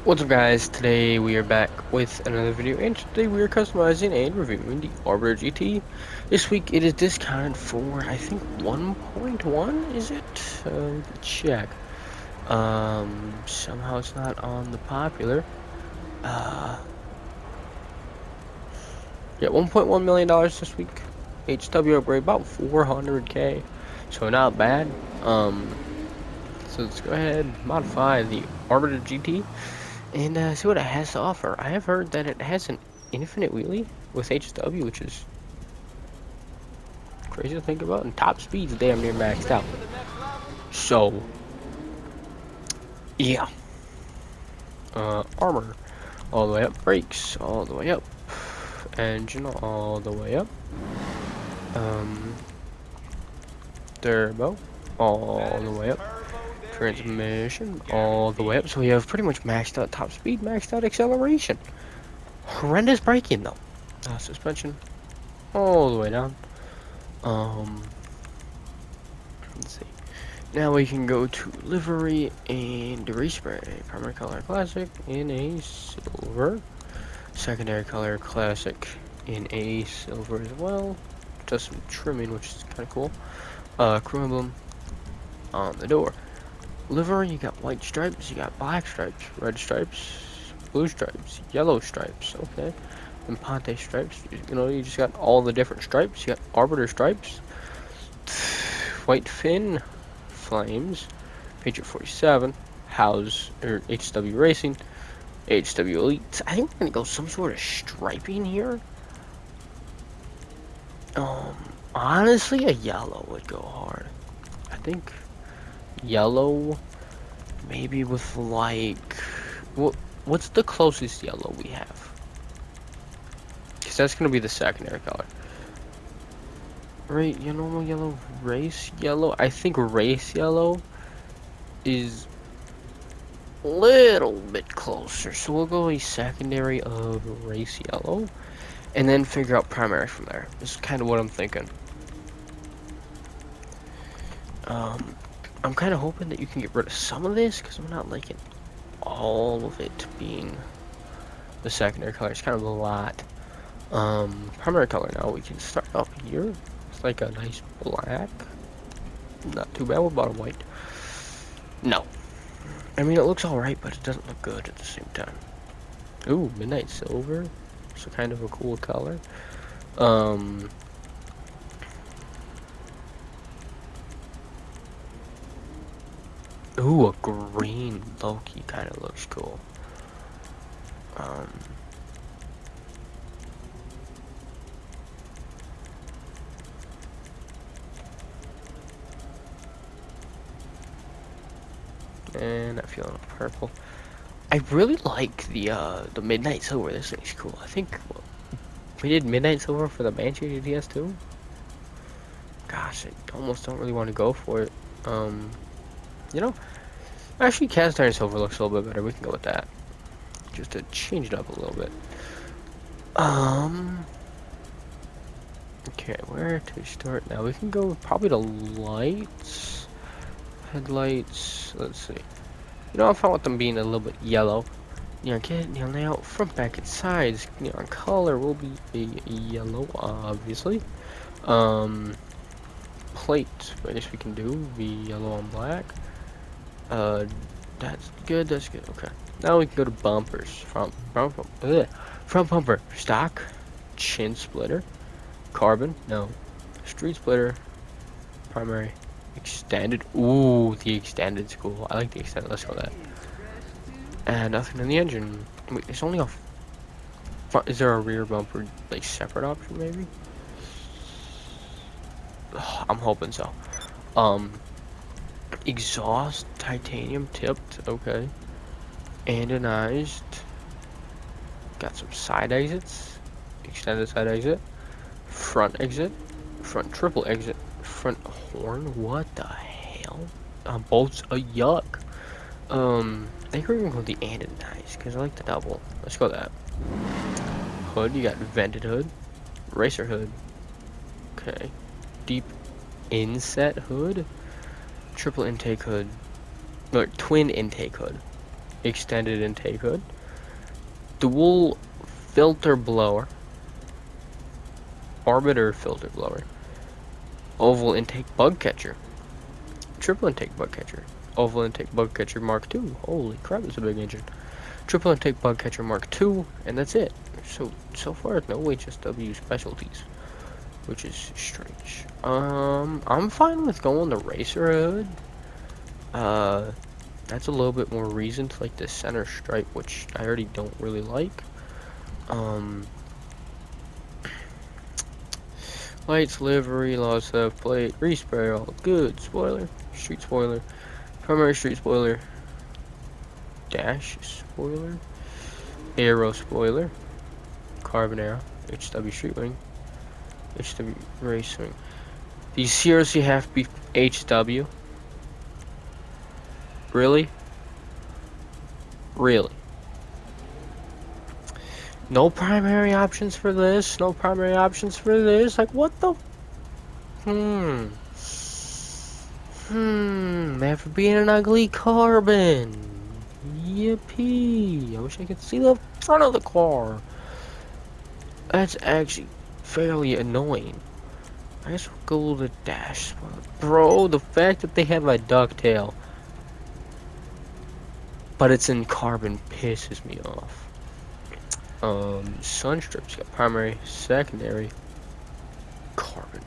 What's up guys, today we are back with another video and today we are customizing and reviewing the Arbiter GT. This week it is discounted for I think 1.1 is it? Let me check. Somehow it's not on the popular. Uh yeah, $1.1 million this week. HW upgrade about 400k. So not bad. So let's go ahead and modify the Arbiter GT and see what it has to offer. I have heard that it has an infinite wheelie with HW, which is crazy to think about, and top speed's damn near maxed out. So, yeah. Armor all the way up, brakes all the way up, engine all the way up, um, turbo all the way up, transmission all the way up. So we have pretty much maxed out top speed, maxed out acceleration. Horrendous braking though. Suspension all the way down. Let's see. Now we can go to livery and respray. Primary color classic in a silver. Secondary color classic in a silver as well. Does some trimming, which is kind of cool. Crew emblem on the door. Livery, you got white stripes, you got black stripes, red stripes, blue stripes, yellow stripes. Okay. And Ponte stripes. You know, you just got all the different stripes. You got Arbiter stripes. White fin. Flames, Patriot 47, House or HW Racing, HW Elite. I think we're gonna go some sort of striping here. Honestly, a yellow would go hard. I think yellow, maybe with like, what's the closest yellow we have? Because that's gonna be the secondary color. Right, you normal yellow, race yellow. I think race yellow is little bit closer, so we'll go a secondary of race yellow and then figure out primary from there. This is kind of what I'm thinking. I'm kind of hoping that you can get rid of some of this because I'm not liking all of it being the secondary color. It's kind of a lot. Primary color now, we can start up here. It's like a nice black. Not too bad. What about a white? No. I mean, it looks alright, but it doesn't look good at the same time. Ooh, midnight silver. It's a kind of a cool color. Ooh, a green Loki kind of looks cool. And I feel a purple. I really like the midnight silver. This thing's cool. I think we did midnight silver for the Banshee GTS too. Gosh, I almost don't really want to go for it. You know, actually, cast iron silver looks a little bit better. We can go with that, just to change it up a little bit. Okay, where to start now? We can go probably to lights, headlights. Let's see. You know, I'm fine with them being a little bit yellow. You know, layout, front, back, and sides. You know, color will be a yellow, obviously. Plate, I guess we can do the yellow on black. That's good. That's good. Okay. Now we can go to bumpers. Front bumper, stock, chin splitter, carbon. No, street splitter, primary, extended. Ooh, the extended's cool. I like the extended. Let's go with that. And nothing in the engine. Wait, it's only a front. Is there a rear bumper, like, separate option, maybe? Oh, I'm hoping so. Exhaust, titanium tipped, okay. Anodized. Got some side exits. Extended side exit. Front exit. Front triple exit. Front horn. What the hell? Bolts a yuck. I think we're gonna go the anodized because I like the double. Let's go that. Hood, you got vented hood, racer hood. Okay. Deep inset hood, triple intake hood, or twin intake hood. extended intake hood, dual filter blower, Arbiter filter blower, oval intake bug catcher, triple intake bug catcher, oval intake bug catcher Mark II. Holy crap, it's a big engine. Triple intake bug catcher Mark II, and that's it. So far, no HSW specialties, which is strange. I'm fine with going the racer hood. That's a little bit more reason to like the center stripe, which I already don't really like. Lights, livery, lost of plate, respray, all good. Spoiler, street spoiler, primary street spoiler, dash spoiler, aero spoiler, carbon arrow, HW street wing, HW race wing. These seriously have to be HW? Really? Really? No primary options for this? No primary options for this? Like, what the? After being an ugly carbon. Yippee. I wish I could see the front of the car. That's actually fairly annoying. I guess we'll go to the dash. Bro, the fact that they have a ducktail, but it's in carbon, pisses me off. Sunstrip's got primary, secondary, carbon.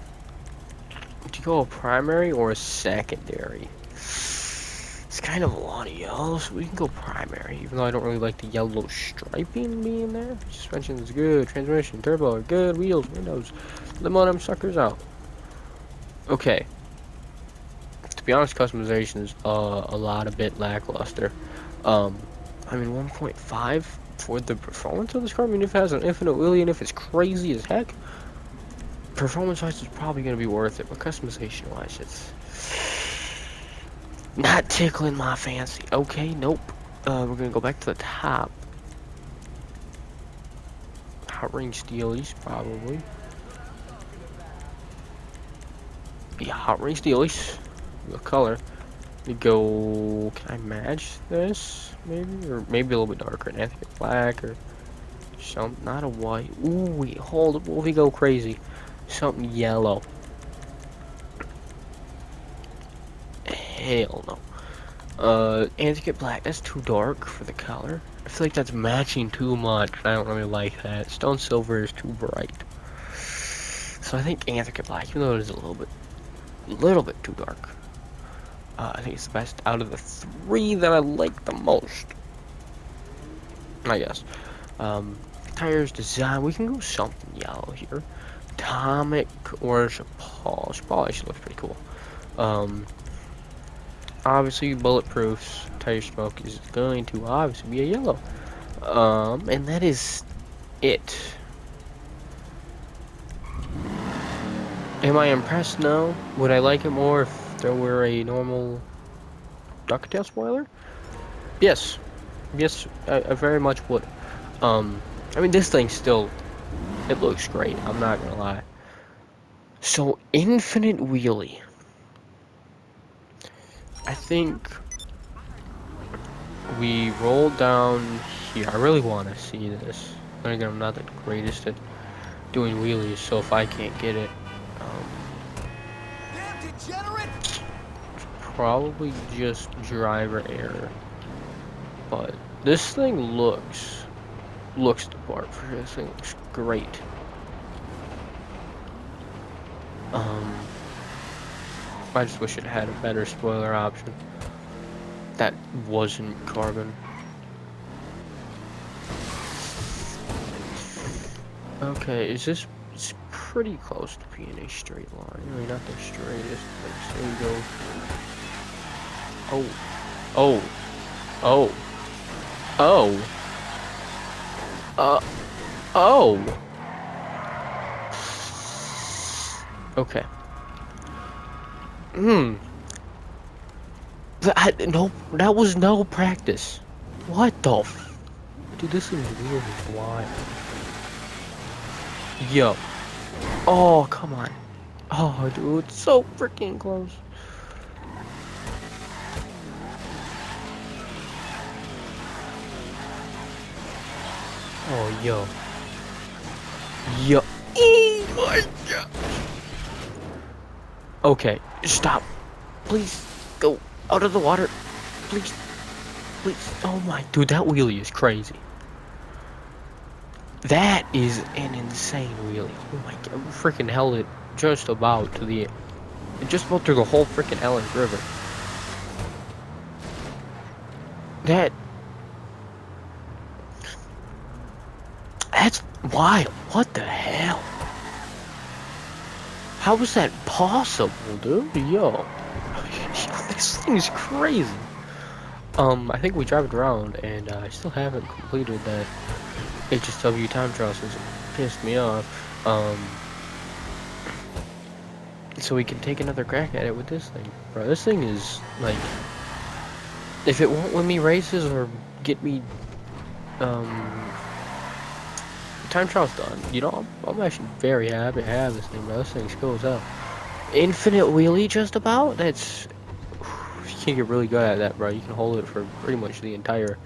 Do you go a primary or a secondary? It's kind of a lot of yellow, so we can go primary, even though I don't really like the yellow striping being there. Suspension is good, transmission, turbo are good, wheels, windows, limo them suckers out. Okay. To be honest, customization is a bit lackluster. I mean, 1.5 for the performance of this car. I mean, if it has an infinite wheelie and if it's crazy as heck, performance-wise, it's probably gonna be worth it. But customization-wise, it's not tickling my fancy. Okay, nope. We're gonna go back to the top. Hot ring steelies, probably. Yeah, hot ring steelies. The color. We go. Can I match this? Maybe, or maybe a little bit darker. And I think it's black or some. Not a white. Ooh, wait, hold it. What if we go crazy? Something yellow. Hell no. Antique black, that's too dark for the color. I feel like that's matching too much. I don't really like that. Stone silver is too bright. So I think Antique black, even though it is a little bit too dark. I think it's the best out of the three that I like the most. I guess. Tires design, we can go something yellow here. Atomic or Chapal. Chapal actually looks pretty cool. Obviously bulletproofs, tire smoke is going to obviously be a yellow. And that is it. Am I impressed? No. Would I like it more if there were a normal ducktail spoiler? Yes. Yes, I very much would. I mean, this thing still, it looks great, I'm not gonna lie. So, infinite wheelie. I think we roll down here. I really want to see this. Then again, I'm not the greatest at doing wheelies, so if I can't get it, probably just driver error. But this thing looks the part for sure. This thing looks great. I just wish it had a better spoiler option that wasn't carbon. Okay, is this? It's pretty close to being a straight line. I mean, not the straightest, but there we go. Oh, oh, oh, oh. Okay. That was no practice. What the f? Dude, this is really wild. Yo. Oh, come on. Oh, dude, it's so freaking close. Oh, yo. Yo. Oh my god. Okay, stop. Please go out of the water. Please. Please. Oh my. Dude, that wheelie is crazy. That is an insane wheelie. Oh my god. We freaking held it just about to the. Just about through the whole freaking Ellis River. That. That's wild. What the hell? How was that possible, dude? Yo. This thing's crazy. I think we drive it around, and I still haven't completed that HSW time trial since it pissed me off. So we can take another crack at it with this thing. Bro, this thing is, like, if it won't win me races or get me, time trial's done. You know, I'm actually very happy to have this thing, bro. This thing's cool as hell. Infinite wheelie, just about? That's, you can get really good at that, bro. You can hold it for pretty much the entire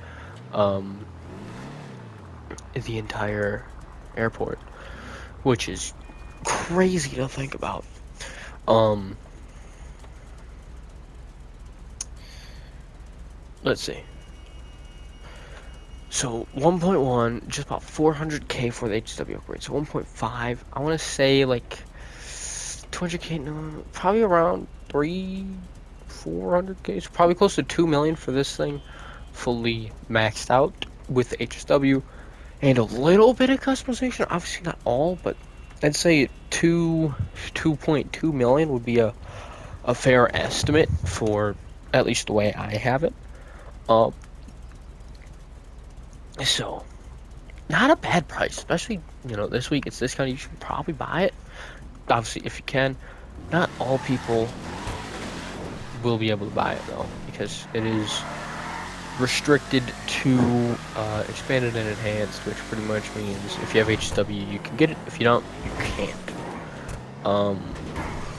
airport, which is crazy to think about. Let's see. So 1.1, just about 400k for the HW upgrade. So 1.5, I want to say like 200k, no, probably around 400k. So probably close to 2 million for this thing, fully maxed out with the HSW and a little bit of customization. Obviously not all, but I'd say 2.2 million would be a fair estimate for at least the way I have it. So not a bad price, especially, you know, this week it's discounted. You should probably buy it. Obviously, if you can. Not all people will be able to buy it though, because it is restricted to expanded and enhanced, which pretty much means if you have HW, you can get it. If you don't, you can't.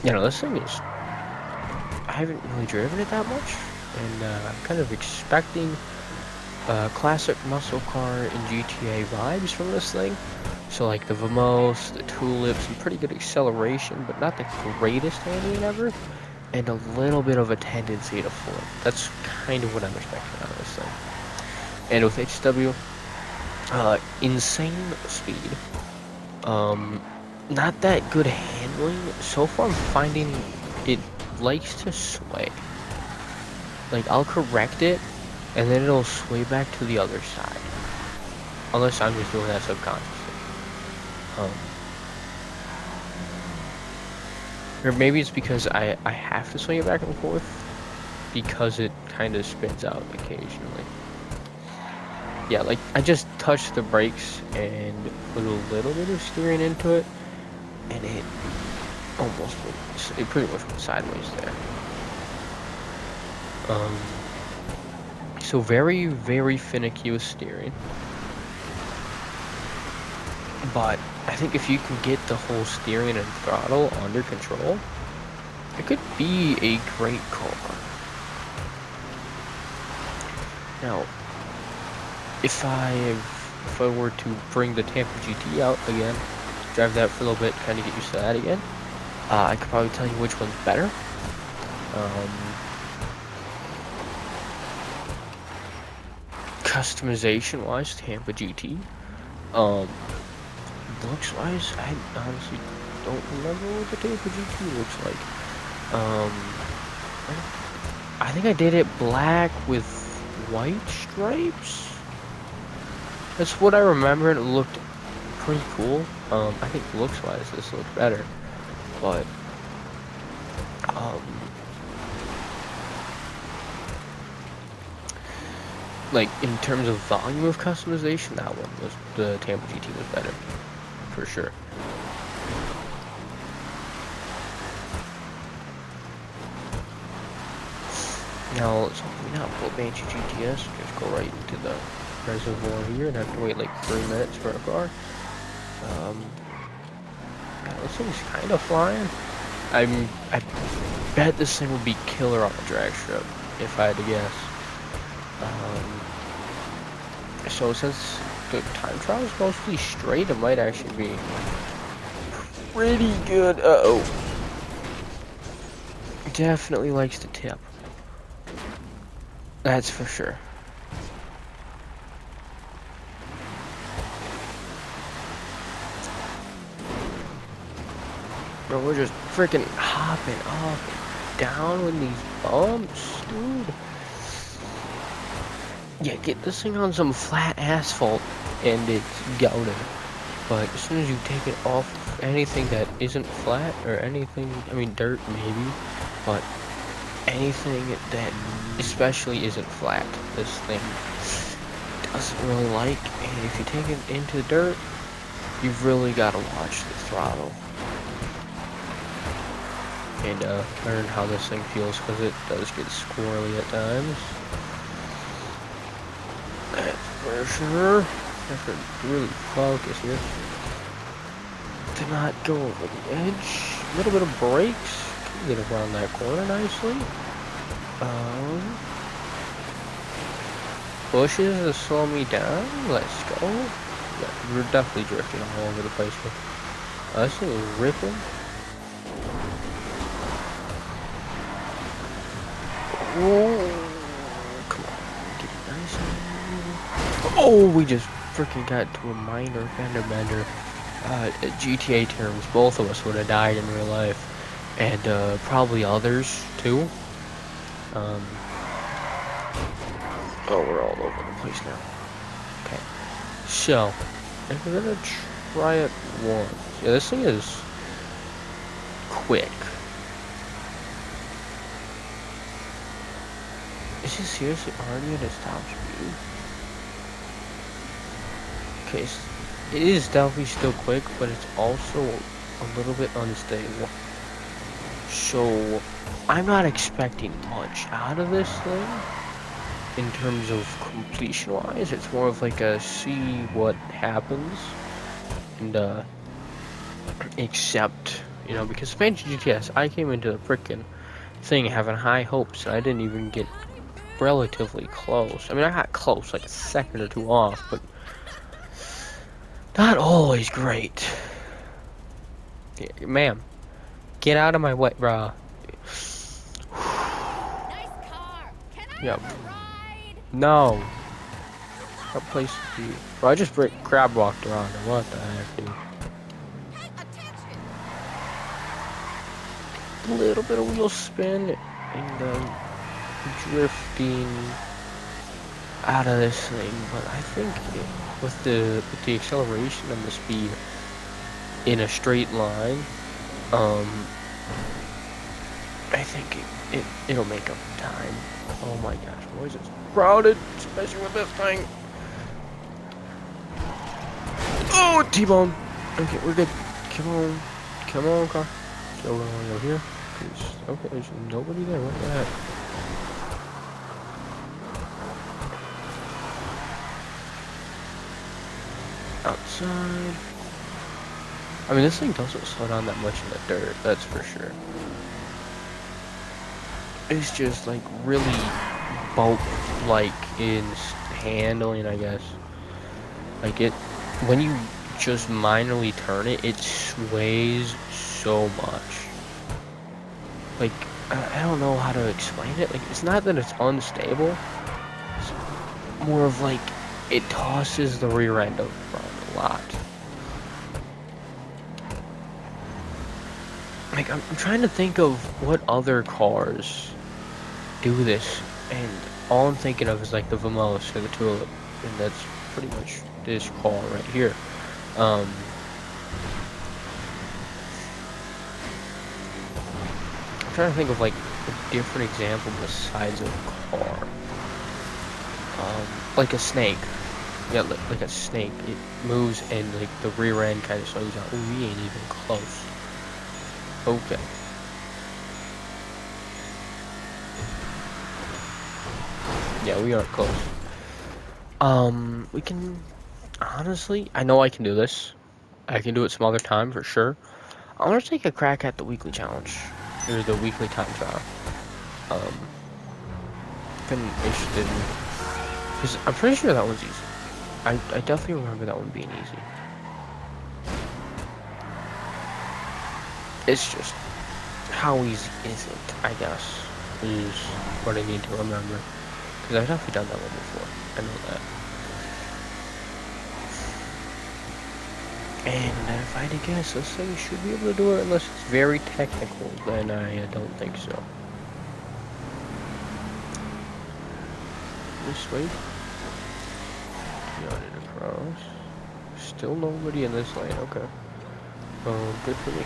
You know, this thing is. I haven't really driven it that much, and I'm kind of expecting classic muscle car and GTA vibes from this thing. So like the Vamos, the Tulips, and pretty good acceleration, but not the greatest handling ever, and a little bit of a tendency to flip. That's kind of what I'm expecting out of this thing. And with HW, insane speed. Not that good handling. So far I'm finding it likes to sway. Like I'll correct it, and then it'll sway back to the other side. Unless I'm just doing that subconsciously. Or maybe it's because I have to swing it back and forth, because it kind of spins out occasionally. Yeah, like I just touched the brakes and put a little bit of steering into it, and it almost went, it pretty much went sideways there. So very, very finicky with steering. But I think if you can get the whole steering and throttle under control, it could be a great car. Now, if I were to bring the Tampa GT out again, drive that for a little bit, kind of get used to that again, I could probably tell you which one's better. Customization wise, Tampa GT. Looks wise, I honestly don't remember what the Tampa GT looks like. I think I did it black with white stripes. That's what I remember, and it looked pretty cool. I think looks wise this looked better, but like in terms of volume of customization, that one was, the Tampa GT was better for sure. Now let's hopefully not pull Banshee GTS, just go right into the reservoir here and have to wait like 3 minutes for a car. Yeah, this thing's kind of flying. I bet this thing would be killer on the drag strip, if I had to guess. So since the time trial is mostly straight, it might actually be pretty good. Uh-oh. Definitely likes to tip. That's for sure. Bro, we're just freaking hopping up and down with these bumps, dude. Yeah, get this thing on some flat asphalt and it's golden. But as soon as you take it off anything that isn't flat, or anything, I mean dirt maybe, but anything that especially isn't flat, this thing doesn't really like. And if you take it into dirt, you've really got to watch the throttle. And learn how this thing feels, because it does get squirrely at times. That's for sure. Have to really focus here to not go over the edge. A little bit of brakes. Can get around that corner nicely. Bushes to slow me down. Let's go. Yeah, we're definitely drifting all over the place here. This thing is ripping. Whoa. Come on, get it nice. Oh, we just freaking got to a minor fender bender. GTA terms, both of us would have died in real life, and probably others too. Oh, we're all over the place now. Okay, so if we're gonna try it once, yeah, this thing is quick. Is he seriously already at his top speed? Okay, so it is definitely still quick, but it's also a little bit unstable. So I'm not expecting much out of this thing in terms of completion wise. It's more of like a see what happens and accept, you know, because Expansion GTS, I came into the frickin' thing having high hopes and I didn't even get relatively close. I mean, I got close, like a second or two off, but not always great. Yeah, ma'am, get out of my way, bruh. Nice car. Can I Yep. ride? No. What place to be? Bro, I just crab walked around her. What the heck, dude? Hey, attention. A little bit of wheel spin and drifting out of this thing, but I think with the acceleration and the speed in a straight line, I think it'll make up time. Oh my gosh, boys, it's crowded, especially with this thing. Oh, T-bone. Okay, we're good. Come on, car. So we're going over here. Okay, there's nobody there. What the heck? Outside. I mean, this thing doesn't slow down that much in the dirt, that's for sure. It's just like really boat-like in handling, I guess. Like when you just minorly turn it, it sways so much. Like, I don't know how to explain it. Like, it's not that it's unstable. It's more of like, it tosses the rear end of the front a lot. Like, I'm trying to think of what other cars do this, and all I'm thinking of is like the Vamos or the Tulip, and that's pretty much this car right here. I'm trying to think of like a different example besides a car. Like a snake. Yeah, like a snake. It moves and like the rear end kind of slows down. Oh, we ain't even close. Okay. Yeah, we aren't close. We can, honestly, I know I can do this. I can do it some other time for sure. I want to take a crack at the weekly challenge. Or the weekly time trial. Been interested in, because I'm pretty sure that one's easy. I definitely remember that one being easy. It's just, how easy is it, I guess, is what I need to remember. Because I've definitely done that one before. I know that. And if I had to guess, this thing should be able to do it unless it's very technical, then I don't think so. This way. Got it across. Still nobody in this lane, okay. Good for me.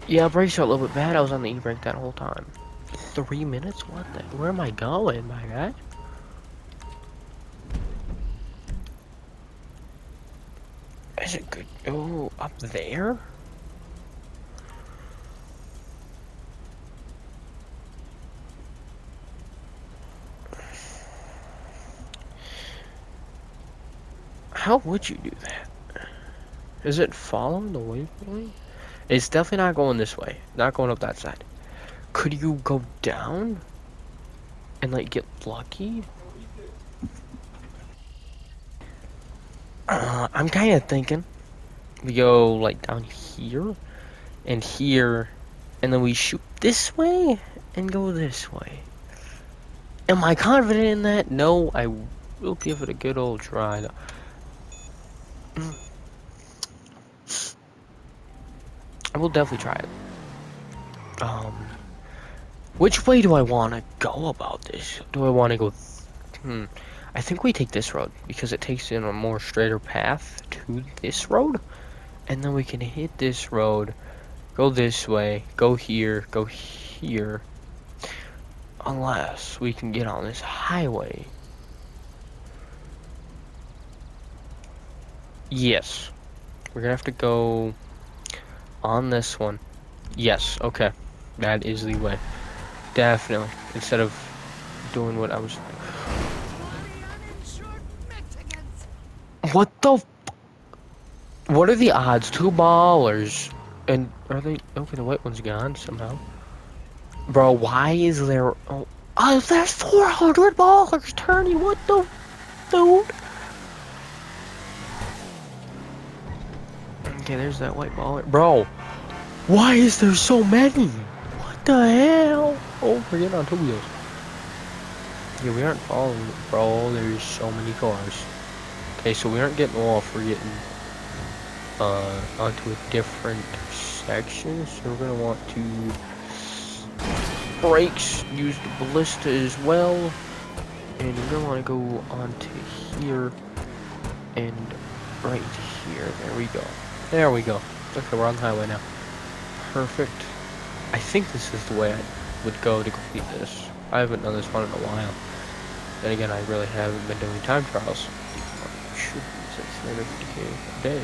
Yeah, brakes are a little bit bad. I was on the e-brake that whole time. 3 minutes? What the? Where am I going, my guy? Is it good? Oh, up there? How would you do that? Is it following the waypoint? It's definitely not going this way. Not going up that side. Could you go down? And, like, get lucky? I'm kind of thinking we go, like, down here and here, and then we shoot this way and go this way. Am I confident in that? No, I will give it a good old try. I will definitely try it. Which way do I want to go about this? Do I want to go... I think we take this road, because it takes in a more straighter path to this road. And then we can hit this road, go this way, go here, unless we can get on this highway. Yes. We're gonna have to go on this one. Yes, okay. That is the way. Definitely. Instead of doing what I was... What the f... What are the odds? 2 ballers. And are they... Okay, the white one's gone somehow. Bro, why is there... Oh, there's 400 ballers turning. What the... Dude? Okay, there's that white baller. Bro, why is there so many? What the hell? Oh, we're getting on 2 wheels. Yeah, we aren't following, bro. There's so many cars. Okay, so we aren't getting off. We're getting onto a different section. So we're gonna want to brakes. Use the ballista as well, and we're gonna want to go onto here and right here. There we go. There we go. Okay, we're on the highway now. Perfect. I think this is the way I would go to complete this. I haven't done this one in a while. Then again, I really haven't been doing time trials. Should be 350k a day.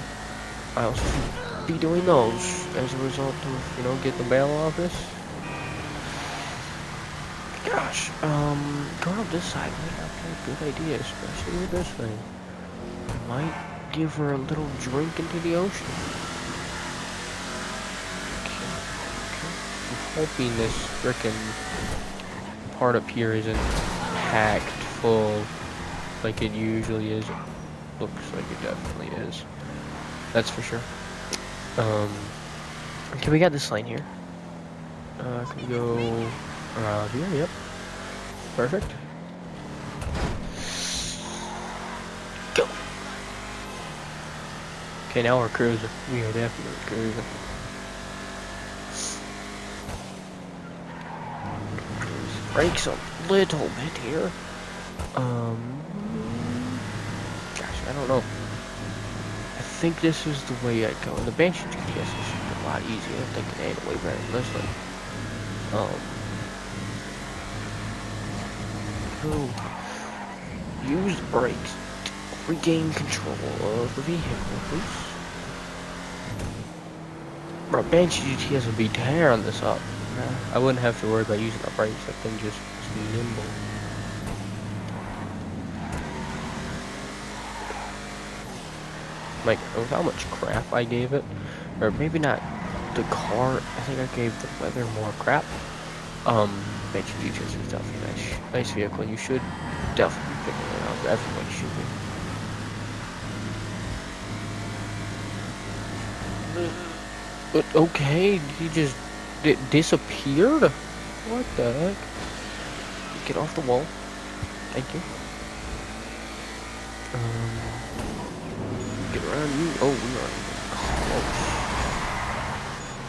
I also should be doing those as a result of, you know, getting the bail office. Gosh, going up this side might not be a good idea, especially with this thing. I might give her a little drink into the ocean. I'm hoping this frickin' part up here isn't packed full like it usually is. Looks like it definitely is. That's for sure. Okay, we got this lane here. Can we go around here? Yep. Perfect. Go. Okay, now we're cruising. We are definitely cruising. Brakes a little bit here. Gosh, I don't know. I think this is the way I'd go. The Banshee GPS is a lot easier. I'm thinking, hey, way better than this one. Use the brakes to regain control of the vehicle, please. Bro, Banshee GPS would be tearing this up. I wouldn't have to worry about using the brakes. That thing just is nimble. Like, with how much crap I gave it, or maybe not the car, I think I gave the weather more crap. Bet you just is definitely a nice vehicle. You should definitely be picking it up. Everybody should be. But okay, he just disappeared? What the heck? Get off the wall. Thank you. Get around you. Oh, we are close.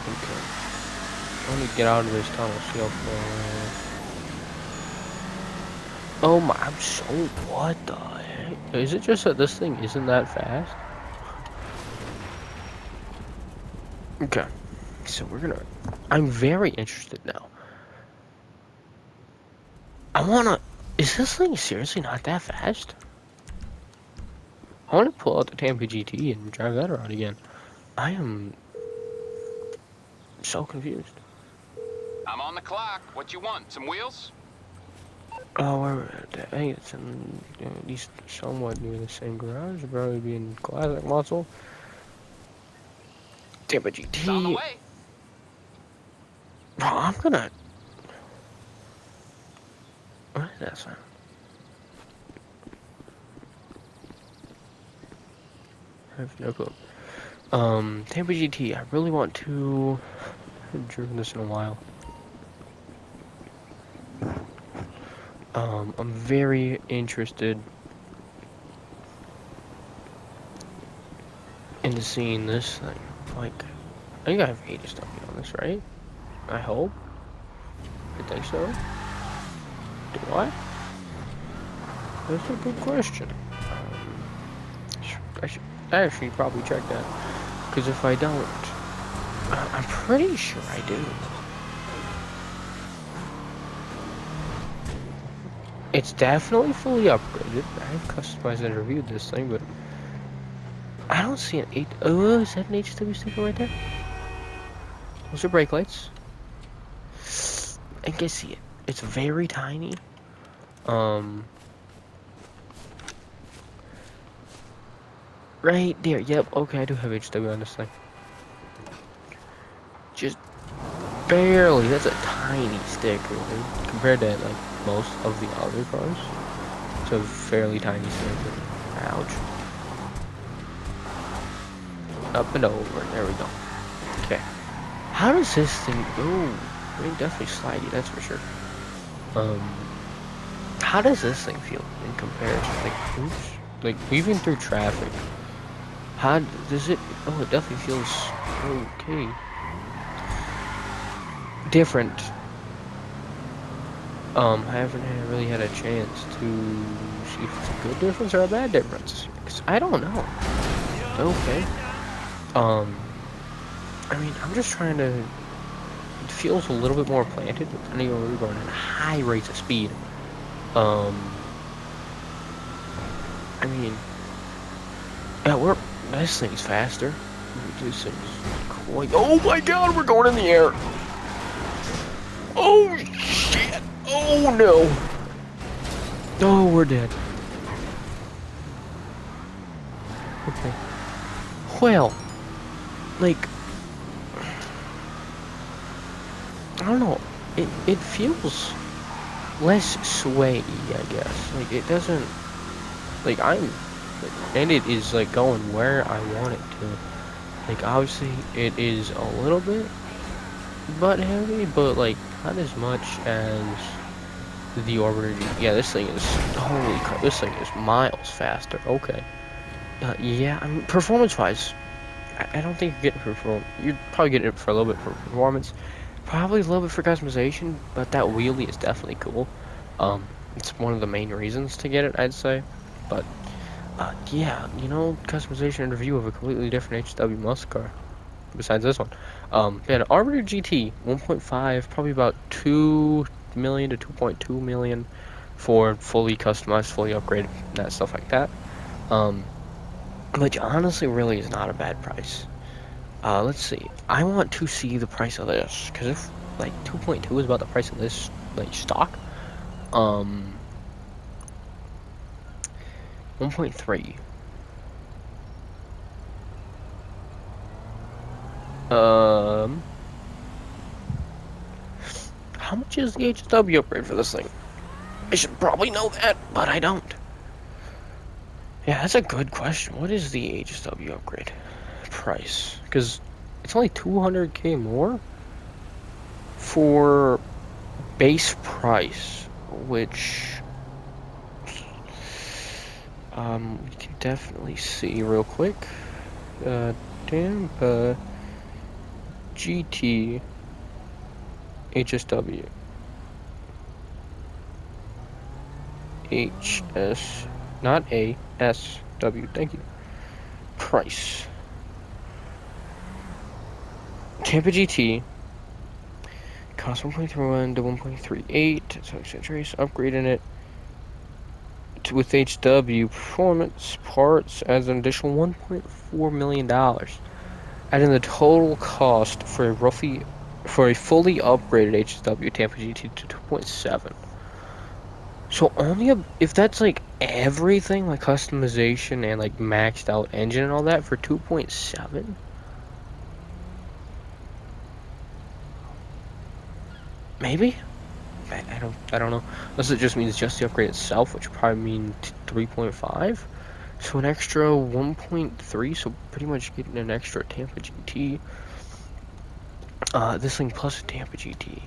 Okay. I want to get out of this tunnel. See how far. Oh my! I'm so. What the heck? Is it just that this thing isn't that fast? Okay. So we're gonna. I'm very interested now. I wanna. Is this thing seriously not that fast? I wanna pull out the Tampa GT and drive that around again. I am so confused. I'm on the clock. What you want? Some wheels? Oh, I think it's in at least somewhat near the same garage. It'd probably be in classic muscle. Tampa It's on the GT. way. Bro, I'm gonna. What is that sound? I have no clue. Tampa GT. I really want to. I haven't driven this in a while. I'm very interested into seeing this thing. Like, I think I have 80 stuff on this, right? I hope. I think so. Do I? That's a good question. I should actually probably check that. Because if I don't, I'm pretty sure I do. It's definitely fully upgraded. I've customized and reviewed this thing, but I don't see an 8. Oh, is that an HW sticker right there? Those are brake lights. I can see it. It's very tiny. Right there. Yep. Okay, I do have HW on this thing. Just barely. That's a tiny sticker, dude, compared to like most of the other cars. It's a fairly tiny sticker. Ouch. Up and over. There we go. Okay. How does this thing go? I mean, definitely slidey, that's for sure. How does this thing feel in comparison? Like, oops. Like, weaving through traffic. How does it? Oh, it definitely feels okay. Different. I haven't really had a chance to see if it's a good difference or a bad difference. 'Cause I don't know. Okay. I mean, I'm just trying to. It feels a little bit more planted, depending on where we're going at high rates of speed. I mean, yeah, this thing's faster. This thing's quite. Oh my God, we're going in the air. Oh shit! Oh no! Oh, we're dead. Okay. Well, like, I don't know. It feels less sway, I guess. Like, it doesn't. Like, and it is like going where I want it to. Like, obviously, it is a little bit butt heavy, but like not as much as the Arbiter. Yeah, this thing is holy crap. This thing is miles faster. Okay. Yeah, I mean, performance-wise, I don't think you're getting for you're probably getting it for a little bit for performance, probably a little bit for customization, but that wheelie is definitely cool. It's one of the main reasons to get it, I'd say. But yeah, you know, customization and review of a completely different HW muscle car. Besides this one, yeah, an Arbiter GT 1.5, probably about 2 million to 2.2 million for fully customized, fully upgraded, that stuff like that. Which honestly really is not a bad price. Let's see. I want to see the price of this, because if like 2.2 is about the price of this like stock, 1.3. how much is the HSW upgrade for this thing? I should probably know that, but I don't. Yeah, that's a good question. What is the HSW upgrade price? Because it's only 200k more for base price, which we can definitely see real quick. Tampa GT HSW HS, not A, S W. Thank you. Price. Tampa GT costs 1.31 to 1.38. So accessories, upgrading it with HW performance parts adds an additional $1.4 million, adding the total cost for a fully upgraded HW Tampa GT to 2.7. So only if that's like everything, like customization and like maxed out engine and all that for 2.7. Maybe? I don't know. Unless it just means just the upgrade itself, which would probably mean 3.5. So an extra 1.3, so pretty much getting an extra Tampa GT. This thing plus a Tampa GT.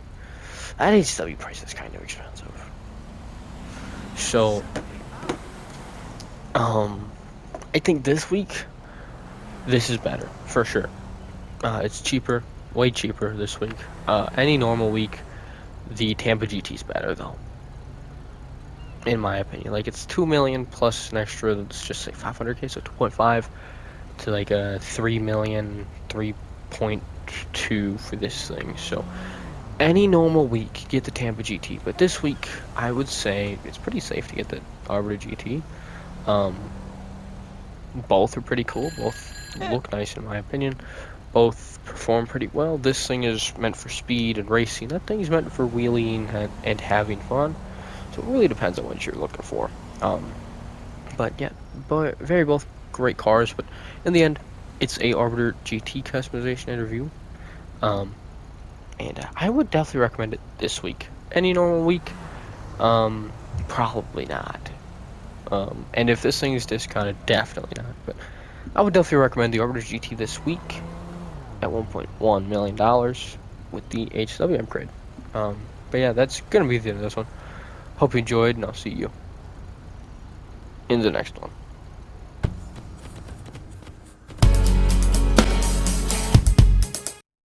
That HW price is kind of expensive. So, I think this week, this is better, for sure. It's cheaper, way cheaper this week. Any normal week, the Tampa GT is better, though. In my opinion. Like, it's 2 million plus an extra, let's just say 500k, so 2.5 to like a 3 million, 3.2 for this thing. So, any normal week, get the Tampa GT. But this week, I would say it's pretty safe to get the Arbiter GT. Both are pretty cool. Both look nice in my opinion. Both perform pretty well. This thing is meant for speed and racing. That thing is meant for wheeling and having fun. So it really depends on what you're looking for. But yeah, both great cars. But in the end, it's a Arbiter GT customization and review. And I would definitely recommend it this week. Any normal week, probably not. And if this thing is discounted, definitely not. But I would definitely recommend the Arbiter GT this week at $1.1 million with the HW upgrade. But yeah, that's gonna be the end of this one. Hope you enjoyed, and I'll see you in the next one.